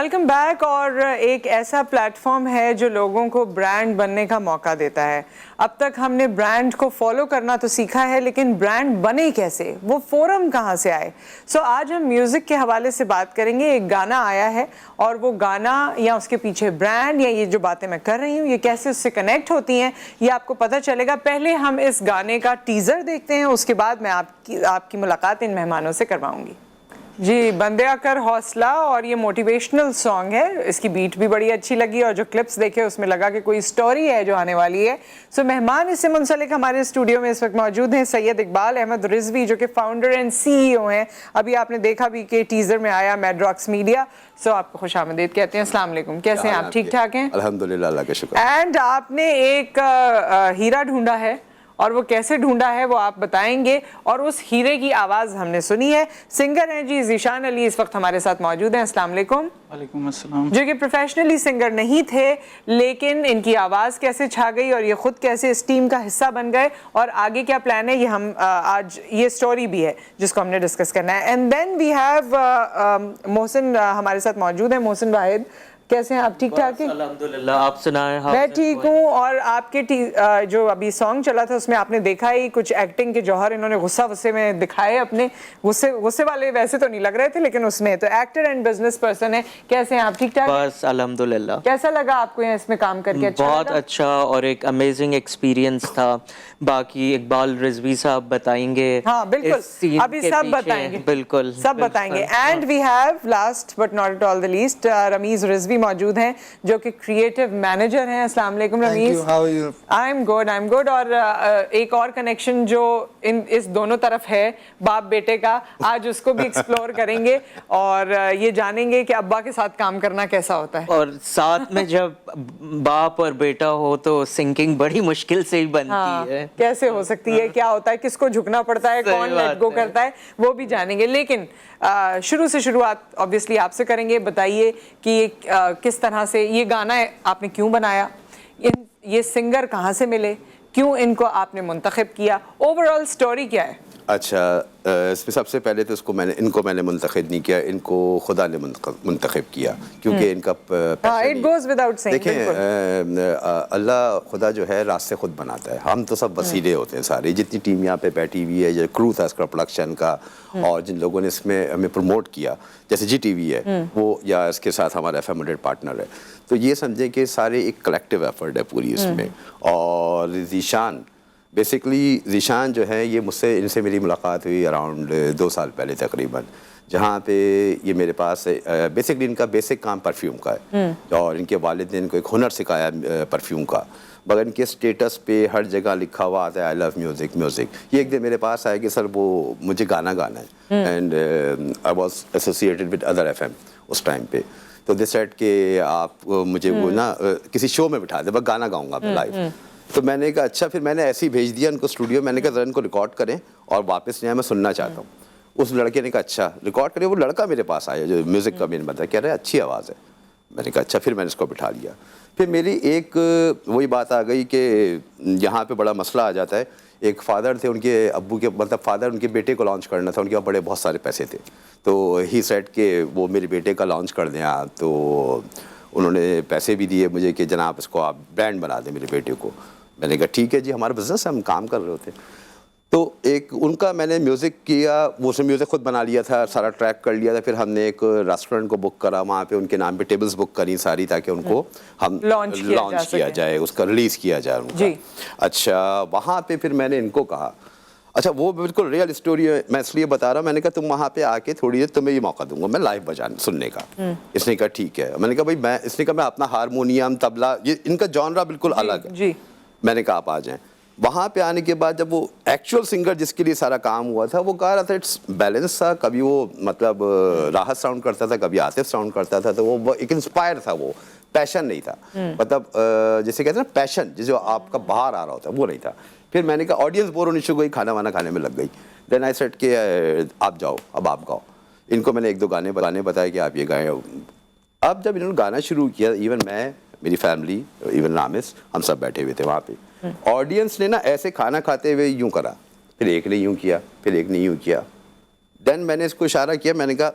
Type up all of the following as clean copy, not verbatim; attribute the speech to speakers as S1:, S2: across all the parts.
S1: Welcome back. और एक ऐसा प्लेटफॉर्म है जो लोगों को ब्रांड बनने का मौका देता है। अब तक हमने ब्रांड को फॉलो करना तो सीखा है, लेकिन ब्रांड बने कैसे, वो फोरम कहाँ से आए। सो आज हम म्यूज़िक के हवाले से बात करेंगे। एक गाना आया है और वो गाना या उसके पीछे ब्रांड या ये जो बातें मैं कर रही हूँ ये कैसे उससे कनेक्ट होती हैं ये आपको पता चलेगा। पहले हम इस गाने का टीज़र देखते हैं, उसके बाद मैं आपकी मुलाकात इन मेहमानों से करवाऊँगी। जी, बंदे कर हौसला और ये मोटिवेशनल सॉन्ग है। इसकी बीट भी बड़ी अच्छी लगी और जो क्लिप्स देखे उसमें लगा कि कोई स्टोरी है जो आने वाली है। सो मेहमान इससे मुंसलिक हमारे स्टूडियो में इस वक्त मौजूद हैं सैयद इकबाल अहमद रिजवी, जो कि फाउंडर एंड CEO हैं। अभी आपने देखा भी कि टीजर में आया मैड्रॉक्स मीडिया। सो आपको खुशामदीद कहते हैं। अस्सलाम वालेकुम, कैसे हैं आप? ठीक ठाक हैं?
S2: अल्हम्दुलिल्लाह, अल्लाह का शुक्र।
S1: एंड आपने एक हीरा ढूंढा है और वो कैसे ढूंढा है वो आप बताएंगे, और उस हीरे की आवाज़ हमने सुनी है। सिंगर हैं जी ज़ीशान अली, इस वक्त हमारे साथ मौजूद हैं। अस्सलाम वालेकुम।
S3: वालेकुम अस्सलाम।
S1: जो कि प्रोफेशनली सिंगर नहीं थे, लेकिन इनकी आवाज़ कैसे छा गई और ये खुद कैसे इस टीम का हिस्सा बन गए और आगे क्या प्लान है, ये हम आज ये स्टोरी भी है जिसको हमने डिस्कस करना है। And then we have Mohsin हमारे साथ मौजूद है। मोहसिन वाहिद, कैसे हैं आप? ठीक ठाक हैं?
S3: अल्हम्दुलिल्लाह, आप सुनाएं?
S1: मैं ठीक हूँ। और आपके जो अभी सॉन्ग चला था उसमें आपने देखा ही कुछ एक्टिंग के जौहर इन्होंने गुस्से में दिखाए अपने। गुस्से वाले वैसे तो नहीं लग रहे थे, लेकिन उसमें तो एक्टर एंड बिजनेस पर्सन है। कैसे हैं आप? ठीक ठाक?
S3: बस अल्हम्दुलिल्लाह।
S1: कैसा लगा आपको यहाँ इसमें काम करके? अच्छा
S3: बहुत
S1: लगा?
S3: अच्छा और एक अमेजिंग एक्सपीरियंस था। बाकी इकबाल रिजवी साहब बताएंगे।
S1: हाँ बिल्कुल, अभी सब बताएंगे,
S3: बिल्कुल
S1: सब बताएंगे। And we have last but not at all the least Ramiz Rizvi मौजूद हैं, जो कि क्रिएटिव मैनेजर हैं। अस्सलाम वालेकुम रमीज। I am good. और एक और कनेक्शन जो इस दोनों तरफ है, बाप बेटे का, आज उसको भी एक्सप्लोर करेंगे और ये जानेंगे कि अब्बा के साथ काम करना कैसा होता है।
S3: और साथ में जब बाप और बेटा हो तो सिंकिंग बड़ी मुश्किल से ही बनती है।
S1: कैसे हो सकती है, क्या होता है, किसको झुकना पड़ता है, कौन लेट गो करता है, वो भी जानेंगे। लेकिन शुरू से शुरुआत ऑब्वियसली आपसे करेंगे। बताइए कि किस तरह से ये गाना आपने क्यों बनाया, ये सिंगर कहाँ से मिले, क्यों इनको आपने मुंतखब किया, ओवरऑल स्टोरी क्या है?
S2: अच्छा, इसमें सबसे पहले तो इनको मैंने मुंतखब नहीं किया, इनको खुदा ने मुंतखब किया, क्योंकि इनका
S1: इट गोज़ विदाउट सेइंग।
S2: देखें, अल्लाह खुदा जो है रास्ते खुद बनाता है, हम तो सब वसीले होते हैं सारे। जितनी टीम यहाँ पे बैठी हुई है, जो क्रू था इसका प्रोडक्शन का, और जिन लोगों ने इसमें हमें प्रमोट किया, जैसे GTV है वो, या इसके साथ हमारा FM 100 पार्टनर है, तो ये समझें कि सारे एक कलेक्टिव एफर्ट है पूरी इसमें। और ज़ीशान जो है, ये इनसे मेरी मुलाकात हुई अराउंड 2 साल पहले तकरीबन, जहाँ पे ये मेरे पास बेसिकली इनका बेसिक काम परफ्यूम का है, और इनके वालिद ने इनको एक हुनर सिखाया परफ्यूम का। मगर इनके स्टेटस पे हर जगह लिखा हुआ आता है आई लव म्यूज़िक। ये एक दिन मेरे पास आया कि सर वो मुझे गाना है, and I was associated with other FM उस टाइम पे। तो दे सेड कि आप मुझे वो ना किसी शो में बिठा दे, बस गाना गाऊंगा मैं लाइव। तो मैंने कहा अच्छा, फिर मैंने ऐसे ही भेज दिया उनको स्टूडियो। मैंने कहा ज़रा इनको रिकॉर्ड करें और वापस नहीं आया, मैं सुनना चाहता हूँ। उस लड़के ने कहा अच्छा रिकॉर्ड करें। वो लड़का मेरे पास आया जो म्यूज़िक का मेन बता, कह रहा है अच्छी आवाज़ है। मैंने कहा अच्छा, फिर मैंने इसको बिठा लिया। फिर मेरी एक वही बात आ गई कि यहाँ पे बड़ा मसला आ जाता है। एक फादर थे, उनके अब्बू के मतलब फादर, उनके बेटे को लॉन्च करना था, उनके पास बहुत सारे पैसे थे। तो ही सेट के वो मेरे बेटे का लॉन्च कर दें आप। तो उन्होंने पैसे भी दिए मुझे कि जनाब इसको आप ब्रांड बना दें मेरे बेटे को। मैंने कहा ठीक है जी, हमारा बिज़नेस है, हम काम कर रहे होते। तो एक उनका मैंने म्यूज़िक किया, वो उसने म्यूज़िक खुद बना लिया था, सारा ट्रैक कर लिया था। फिर हमने एक रेस्टोरेंट को बुक करा, वहाँ पे उनके नाम पे टेबल्स बुक करी सारी, ताकि उनको हम लॉन्च किया जाए, उसका रिलीज़ किया जाए उनका। अच्छा, वहाँ पे फिर मैंने इनको कहा, अच्छा वो बिल्कुल रियल स्टोरी है, मैं इसलिए बता रहा हूँ। मैंने कहा तुम वहाँ पे आके थोड़ी देर तुम्हें ये मौका दूंगा मैं लाइव बजाने सुनने का। इसने कहा ठीक है। मैंने कहा भाई इसने कहा मैं अपना हारमोनियम तबला, ये इनका जॉनरा बिल्कुल अलग है। मैंने कहा आप आ जाएं। वहाँ पे आने के बाद जब वो एक्चुअल सिंगर जिसके लिए सारा काम हुआ था, वो कह रहा था इट्स बैलेंस था, कभी वो मतलब राहत साउंड करता था, कभी आतिफ साउंड करता था। तो वो एक इंस्पायर था, वो पैशन नहीं था। मतलब जैसे कहते हैं ना पैशन, जो आपका बाहर आ रहा होता है, वो नहीं था। फिर मैंने कहा ऑडियंस बोर होनी शुरू हुई, खाना वाना खाने में लग गई। देन आई सेड कि आप जाओ, अब आप गाओ। इनको मैंने 1-2 गाने बताया कि आप ये गाएं। अब जब इन्होंने गाना शुरू किया, इवन मैं, मेरी फैमिली, इवन रामिस, हम सब बैठे हुए थे वहाँ पे। ऑडियंस ने ना ऐसे खाना खाते हुए यूँ करा, फिर एक ने यूँ किया, फिर एक ने यूँ किया। देन मैंने इसको इशारा किया, मैंने कहा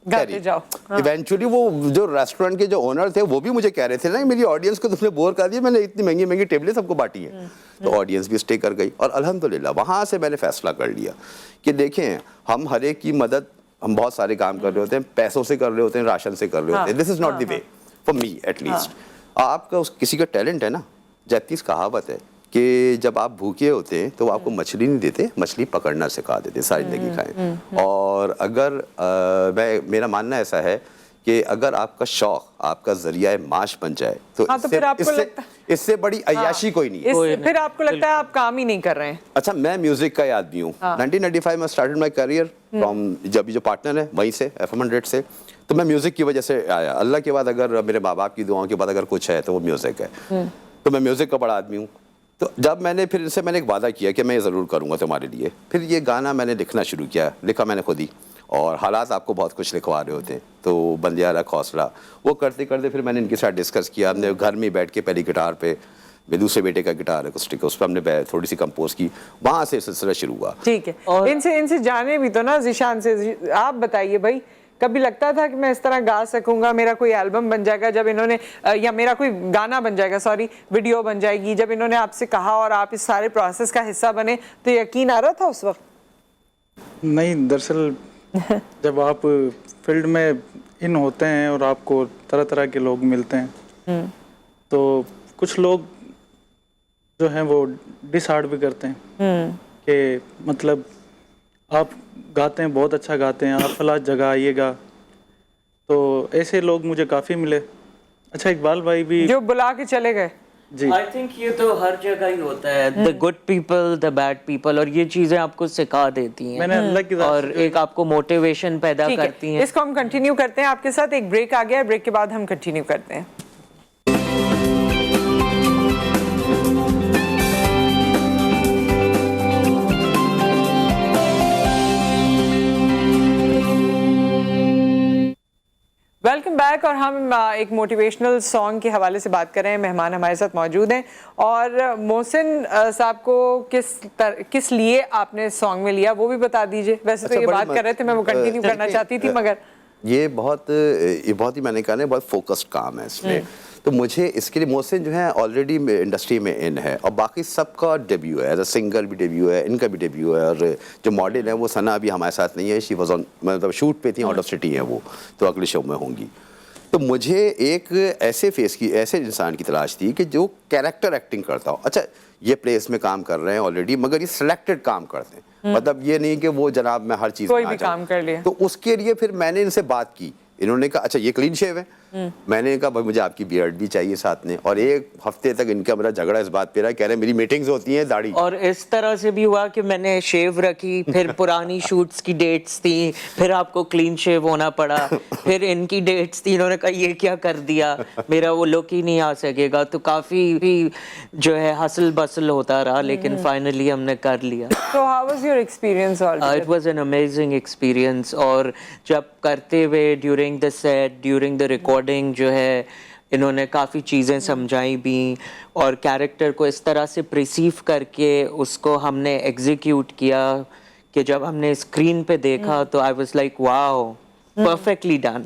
S1: गाते जाओ। हाँ।
S2: इवेंचुअली वो जो रेस्टोरेंट के जो ओनर थे वो भी मुझे कह रहे थे ना, मेरी ऑडियंस को तुमने बोर कर दिया, मैंने इतनी महंगी महंगी टेबलें सबको बांटी हैं। तो ऑडियंस भी स्टे कर गई और अल्हम्दुलिल्लाह वहाँ से मैंने फैसला कर लिया कि देखें, हम हर एक की मदद, हम बहुत सारे काम कर रहे होते हैं, पैसों से कर रहे होते हैं, राशन से कर रहे होते हैं, this is not the way for me at least. आपका किसी का टैलेंट है ना, जैतीस कहावत है कि जब आप भूखे होते हैं तो वो आपको मछली नहीं देते, मछली पकड़ना सिखा देते, सारी जिंदगी खाएं। और अगर मेरा मानना ऐसा है कि अगर आपका शौक आपका जरिया माश बन जाए तो
S1: हाँ, तो फिर आपको लगता है
S2: इससे बड़ी अय्याशी कोई नहीं है।
S1: इससे फिर आपको लगता है आप काम ही नहीं कर रहे हैं।
S2: अच्छा, मैं म्यूजिक का आदमी हूँ। 1995 में स्टार्टेड माय करियर फ्रॉम, जब जो पार्टनर है वहीं से FM 100 से, तो मैं म्यूजिक की वजह से आया। अल्लाह के बाद अगर मेरे माँ बाप की दुआओं के बाद अगर कुछ है तो वो म्यूजिक है। तो मैं म्यूजिक का बड़ा आदमी हूँ। तो जब मैंने फिर इनसे मैंने एक वादा किया कि मैं ये ज़रूर करूँगा तुम्हारे लिए, फिर ये गाना मैंने लिखना शुरू किया, लिखा मैंने खुद ही। और हालात आपको बहुत कुछ लिखवा रहे होते हैं, तो बंदिया रख हौसला, वो करते करते फिर मैंने इनके साथ डिस्कस किया। हमने घर में बैठ के पहली गिटार पे, मेरे दूसरे बेटे का गिटार अकॉस्टिक, उस पर हमने थोड़ी सी कंपोज की, वहाँ से सिलसिला शुरू हुआ।
S1: ठीक है,
S3: और
S1: इनसे जाने भी तो ना ज़ीशान से। आप बताइए भाई, कभी लगता था कि मैं इस तरह गा सकूंगा, मेरा कोई एल्बम बन जाएगा जब इन्होंने, या मेरा कोई गाना बन जाएगा, सॉरी वीडियो बन जाएगी, जब इन्होंने आपसे कहा और आप इस सारे प्रोसेस का हिस्सा बने, तो यकीन आ रहा था उस वक्त?
S4: नहीं, दरअसल जब आप फील्ड में इन होते हैं और आपको तरह तरह के लोग मिलते हैं, तो कुछ लोग जो हैं वो डिसहार्ड भी करते हैं कि मतलब आप गाते हैं, बहुत अच्छा गाते हैं, आप फला जगह आइएगा। तो ऐसे लोग मुझे काफ़ी मिले। अच्छा, इकबाल भाई भी
S1: जो बुला के चले गए।
S4: जी,
S3: आई थिंक ये तो हर जगह ही होता है, the good people, the bad people, और ये चीजें आपको सिखा देती हैं।
S4: मैंने अल्लाह की ज़ात
S3: और एक आपको मोटिवेशन पैदा
S1: ठीक
S3: करती
S1: है,
S3: हैं।
S1: इसको हम कंटिन्यू करते हैं आपके साथ। एक ब्रेक आ गया है, ब्रेक के बाद हम कंटिन्यू करते हैं। Welcome back. और हम एक मोटिवेशनल सॉन्ग के हवाले से बात कर रहे हैं। मेहमान हमारे साथ मौजूद हैं और मोहसिन साहब को किस लिए आपने सॉन्ग में लिया वो भी बता दीजिए। वैसे
S2: अच्छा,
S1: तो ये
S2: बड़ी
S1: बात कर रहे थे, मैं वो कंटिन्यू करना चाहती थी, मगर
S2: ये बहुत ही मैंने कहा ना, बहुत फोकस्ड काम है इसमें। तो मुझे इसके लिए मोहसिन जो है ऑलरेडी इंडस्ट्री में इन है और बाकी सबका डेब्यू है, एज अ सिंगर भी डेब्यू है, इनका भी डेब्यू है। और जो मॉडल है वो सना अभी हमारे साथ नहीं है, शी वाज ऑन, मतलब शूट पे थी, आउट ऑफ सिटी है वो, तो अगले शो में होंगी। तो मुझे एक ऐसे इंसान की तलाश थी कि जो कैरेक्टर एक्टिंग करता हो। अच्छा, ये प्लेस में काम कर रहे हैं ऑलरेडी, मगर ये सिलेक्टेड काम करते हैं, मतलब ये नहीं कि वो जनाब मैं हर चीज़
S1: कोई भी काम कर लिया।
S2: तो उसके लिए फिर मैंने इनसे बात की। इन्होंने कहा अच्छा ये क्लीन शेव है, मैंने कहा भाई मुझे आपकी बियर्ड भी चाहिए साथ में। और एक हफ्ते तक इनका मेरा झगड़ा इस बात पे रहा, कह रहे मेरी मीटिंग्स होती हैं दाढ़ी।
S3: और इस तरह से भी हुआ कि मैंने शेव रखी, फिर पुरानी शूट्स की डेट्स थी, फिर आपको क्लीन शेव होना पड़ा, फिर इनकी डेट्स थी, इन्होंने कहा ये क्या कर दिया, मेरा वो लुक ही नहीं आ सकेगा। तो काफ़ी जो है हसल बसल होता रहा, लेकिन फाइनली हमने कर लिया।
S1: So how was your experience altogether?
S3: It was an amazing experience। और जब करते हुए during the set, during the recording जो है, इन्होंने काफ़ी चीज़ें समझाई भी और कैरेक्टर को इस तरह से प्रिसीव करके उसको हमने एग्जीक्यूट किया कि जब हमने स्क्रीन पे देखा तो I was like wow, perfectly done.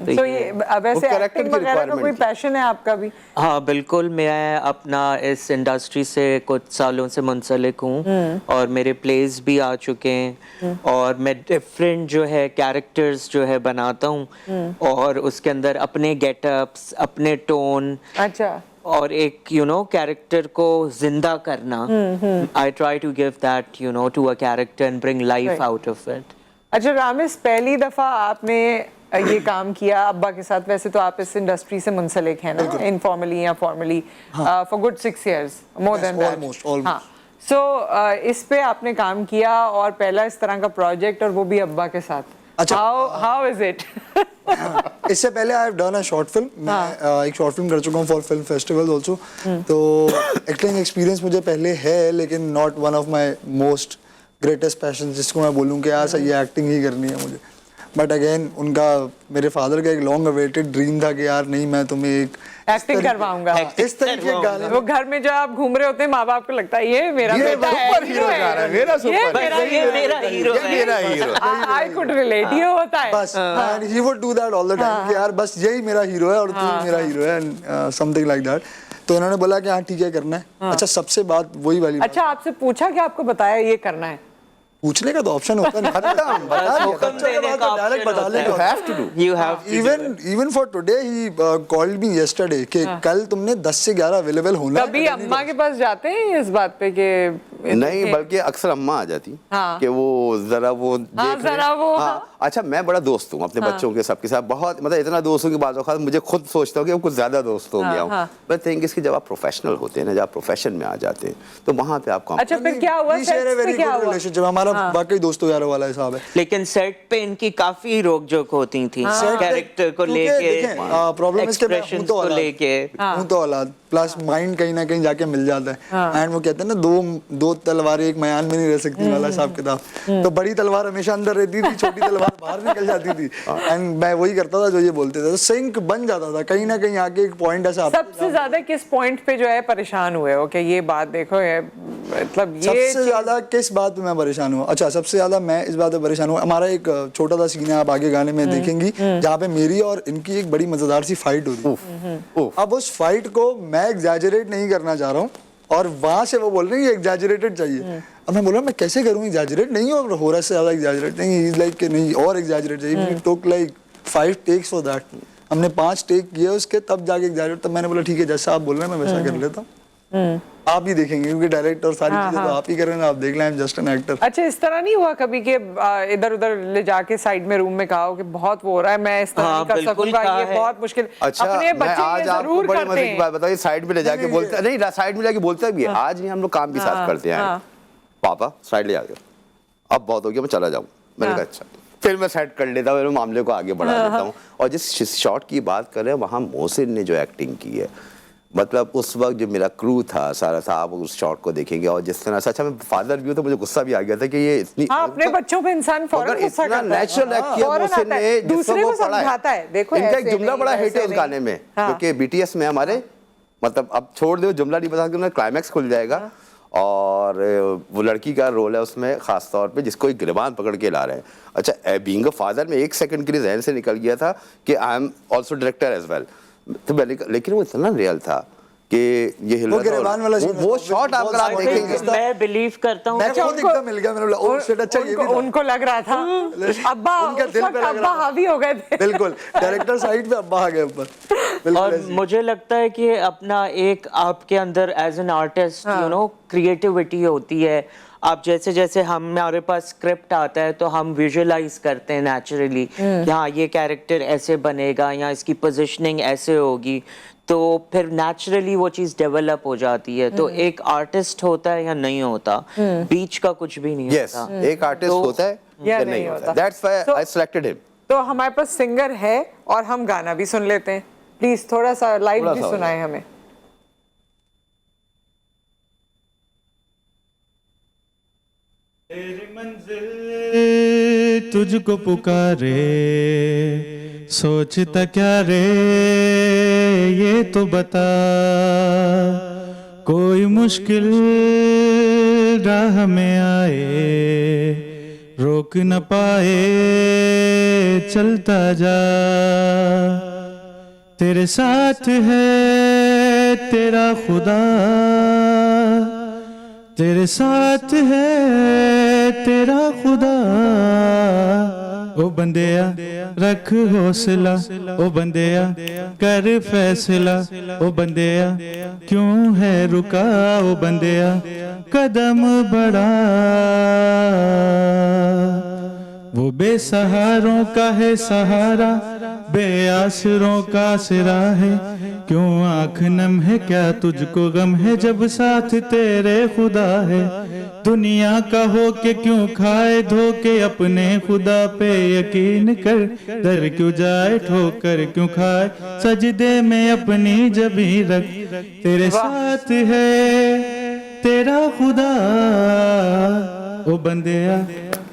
S1: So ये वैसे
S2: character
S1: एक्टिंग
S2: की
S1: वगैरह का
S2: requirement
S1: कोई
S2: थी।
S1: पैशन है आपका भी?
S3: हाँ बिल्कुल, मैं अपना इस इंडस्ट्री से कुछ सालों से मुंसलिक हूँ और मेरे प्लेस भी आ चुके हैं और मैं डिफरेंट जो है कैरेक्टर्स जो है बनाता हूँ और उसके अंदर अपने गेटअप्स, अपने टोन
S1: अच्छा,
S3: और एक कैरेक्टर को जिंदा करना। I try to give that to a character and bring life
S1: Right.
S3: Out of it.
S1: अच्छा रामिस, पहली दफा आपने ये काम किया अब्बा के साथ। वैसे तो आप इस इंडस्ट्री से मुंसलिक हैं ना, इनफॉर्मली या formally, for good 6 years, more than that.
S5: almost.
S1: हाँ, सो इस पे आपने काम किया और पहला इस तरह का प्रोजेक्ट, और वो भी अब्बा के साथ।
S5: अच्छा।
S1: How is it?
S5: इससे पहले I have done a short film. मैं एक शॉर्ट फिल्म कर चुका हूँ फॉर फिल्म फेस्टिवल आल्सो। तो एक्टिंग एक्सपीरियंस मुझे पहले है, लेकिन not one of my most greatest passion जिसको मैं बोलूँ कि यार सही एक्टिंग ही करनी है मुझे। बट अगेन उनका, मेरे फादर का एक लॉन्ग अवेटेड ड्रीम था कि यार नहीं, मैं तुम्हें एक
S1: एक्टिंग करवाऊंगा।
S5: इस तरीके के गाने
S1: वो घर में जब आप घूम रहे होते हैं, माँ बाप को लगता है ये मेरा बेटा है,
S2: सुपर हीरो जा रहा है, मेरा सुपर
S3: ये मेरा हीरो है।
S2: मेरा हीरो।
S1: आई कुड रिलेट, ये होता है।
S5: बस and he would do that all the time कि यार बस यही मेरा हीरो है और तू मेरा हीरो है, एंड समथिंग लाइक दैट। तो इन्होंने बोला कि हाँ ठीक है, करना है। अच्छा, सबसे बात वही वाली बात,
S1: अच्छा, आपसे पूछा कि आपको बताया ये करना है?
S5: पूछने का तो ऑप्शन होता नहीं,
S2: खत्म, बता दिया,
S5: डायरेक्ट बता लें।
S2: you have to do।
S3: You have to do
S5: even for today he called me yesterday कि कल तुमने 10 से 11 अवेलेबल होना है।
S1: कभी अम्मा के पास जाते हैं इस बात पे कि
S2: नहीं, बल्कि अक्सर अम्मा आ जाती
S1: हाँ।
S2: कि वो जरा वो देख लें।
S1: जरा वो
S2: हाँ। अच्छा, मैं बड़ा दोस्त हूँ अपने बच्चों के सबके साथ, बहुत मतलब इतना दोस्त हूँ कि बाज़ औक़ात मुझे खुद सोचता हूँ कि कुछ ज़्यादा दोस्त हो गया हूँ। बट थिंक इसकी जब आप प्रोफेशनल होते हैं ना, जब आप प्रोफेशन में आ जाते हैं, तो वहाँ पे आप
S1: अच्छा, फिर क्या हुआ?
S5: रिलेशनशिप हमारा वाकई दोस्तों यारों वाला हिसाब है।
S3: लेकिन सेट पे इनकी काफी रोक जोक होती थी कैरेक्टर को लेके,
S5: प्रॉब्लम इसके
S3: एक्सप्रेशंस को लेके।
S5: हूं तो औलाद प्लस माइंड कहीं ना कहीं जाके मिल जाता है। एंड वो कहते हैं ना, दो तलवारें एक मयान में नहीं रह सकती वाला हिसाब किताब। तो बड़ी तलवार हमेशा अंदर रहती थी, छोटी तलवार बाहर निकल जाती थी। एंड मैं वही करता था जो ये बोलते थे, तो सिंक बन जाता था कहीं ना कहीं आके एक पॉइंट ऐसा।
S1: सबसे ज्यादा किस पॉइंट पे जो है परेशान हुए हो कि ये बात देखो, ये मतलब ये
S5: सबसे ज्यादा किस बात पे मैं परेशान हुआ? अच्छा, सबसे ज्यादा मैं इस बात पे परेशान हुआ, हमारा एक छोटा सा सीन है, आप आगे गाने में देखेंगी, जहाँ पे मेरी और इनकी एक बड़ी मजेदार सी फाइट हो रही है। अब उस फाइट को मैं एग्जैजरेट नहीं करना चाह रहा हूँ, और वहां से वो बोल रहे हैं ये एग्जैजरेटेड चाहिए। अब मैं बोल रहा हूँ मैं कैसे करूँ, एग्जैजरेट नहीं हो रहा से ज्यादा एग्जैजरेट नहीं, इज लाइक नहीं और एग्जैजरेट चाहिए। We took like 5 takes for that. हमने 5 टेक किए उसके, तब जाके एग्जैजरेट। तब मैंने बोला ठीक है, जैसा आप बोल रहे हैं मैं वैसा कर लेता हूँ। आप ही देखेंगे क्योंकि डायरेक्ट और सारी चीजें तो आप ही कर रहे हैं, आप देख लें, I am just an actor.
S1: अच्छा, इस तरह नहीं हुआ कभी कि इधर उधर ले जाके साइड में रूम में कहा हो कि बहुत वो हो रहा है, मैं इस तरह नहीं कर सकूंगा, ये बहुत मुश्किल।
S2: अच्छा,
S1: अपने
S2: मैं
S1: बच्चे
S2: आज
S1: ये
S2: आपको
S1: जरूर
S2: बड़े
S1: करते
S2: मजे की
S1: हैं।
S2: बात बताइए, साइड में ले जाके बोलते नहीं, साइड में जाके बोलता भी है। आज ही हम लोग काम भी साथ करते हैं। पापा साइड ले आ गए, अब बहुत हो गया, मैं चला जाऊँ। मैंने कहा अच्छा, फिर मैं सेट कर लेता हूँ, मामले को आगे बढ़ा देता हूँ। और जिस शॉट की बात कर रहे हैं, वहाँ मोहसिन ने जो एक्टिंग की है, मतलब उस वक्त जो मेरा क्रू था सारा था, आप उस शॉट को देखेंगे। और जिस तरह से, अच्छा मैं फादर भी हूँ तो मुझे गुस्सा भी आ गया था कि ये इतनी
S1: अपने बच्चों पे इंसान फौरन गुस्सा करता है,
S2: नेचुरल एक्ट किया मोहसिन ने,
S1: दूसरे को समझाता है। देखो
S2: इनका एक जुमला बड़ा हिट है उस गाने में, क्योंकि बीटीएस में हमारे, मतलब अब छोड़ दो, जुमला नहीं बता सकते, क्लाइमैक्स खुल जाएगा। और वो लड़की का रोल है उसमें खास तौर पे, जिसको एक गिरबान पकड़ के ला रहे हैं। अच्छा, बीइंग अ फादर में एक सेकंड के लिए जहन से निकल गया था कि I am also director as well. तो लेकिन वो इतना रियल था कि ये हिल
S5: गिरबान वाला
S2: वो शॉट आप अगर आप देखेंगे,
S3: मैं बिलीव करता हूँ।
S5: मैं खुद एकदम मिल गया, मैंने बोला ओह शिट, अच्छा ये भी था।
S1: उनको लग रहा था अब्बा,
S5: उनके दिल पे लग
S1: अब्बा
S5: रहा था।
S1: हावी हो गए थे।
S5: बिल्कुल, डायरेक्टर साइड पे अब्बा आ गए ऊपर।
S3: और मुझे लगता है कि अपना एक आपके अंदर as an artist you know creativity होती है। आप जैसे जैसे हमारे पास स्क्रिप्ट आता है तो हम विजुअलाइज करते हैं नेचुरली, हाँ ये कैरेक्टर ऐसे बनेगा या इसकी पोजीशनिंग ऐसे होगी, तो फिर नेचुरली वो चीज डेवलप हो जाती है। तो एक आर्टिस्ट होता है या नहीं होता, बीच का कुछ भी नहीं होता।
S2: एक आर्टिस्ट होता है या नहीं होता। That's why I selected him.
S1: तो हमारे पास सिंगर है और हम गाना भी सुन लेते हैं। प्लीज थोड़ा सा लाइव भी सुनाए हमें।
S4: तेरी मंजिल तुझको पुकारे, सोचता क्या रे ये तो बता, कोई मुश्किल राह में आए रोक न पाए चलता जा, तेरे साथ है तेरा खुदा, तेरे साथ है तेरा खुदा, ओ बंदेया रख हौसला, ओ बंदेया कर फैसला, ओ बंदेया क्यों है रुका, ओ बंदेया कदम बढ़ा, वो बेसहारों का है सहारा, बेआसरों का आसरा है, क्यों आँख नम है क्या तुझको गम है, जब साथ तेरे खुदा है, दुनिया का हो के क्यों खाए धोखे, अपने खुदा पे यकीन कर, डर क्यों जाए ठोकर क्यों खाए, सजदे में अपनी जबी रख, तेरे साथ है तेरा खुदा, ओ बंदेया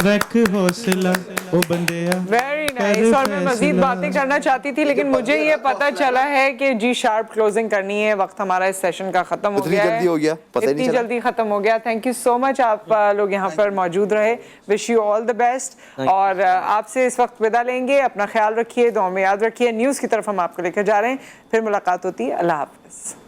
S6: रख हौसला ओ बंदिया
S1: वेरी नाइस। और मैं मजीद बातें करना चाहती थी लेकिन मुझे ये पता चला है कि जी शार्प क्लोजिंग करनी है, वक्त हमारा इस सेशन का खत्म हो
S2: इतनी
S1: गया है।
S2: जल्दी हो गया, पता ही नहीं
S1: इतनी
S2: चला।
S1: जल्दी खत्म हो गया। थैंक यू सो मच, आप लोग यहाँ पर मौजूद रहे। Wish you all the best. और आपसे इस वक्त विदा लेंगे। अपना ख्याल रखिए, दुआ में याद रखिए। न्यूज़ की तरफ हम आपको लेकर जा रहे हैं, फिर मुलाकात होती है। अल्लाह हाफिज़।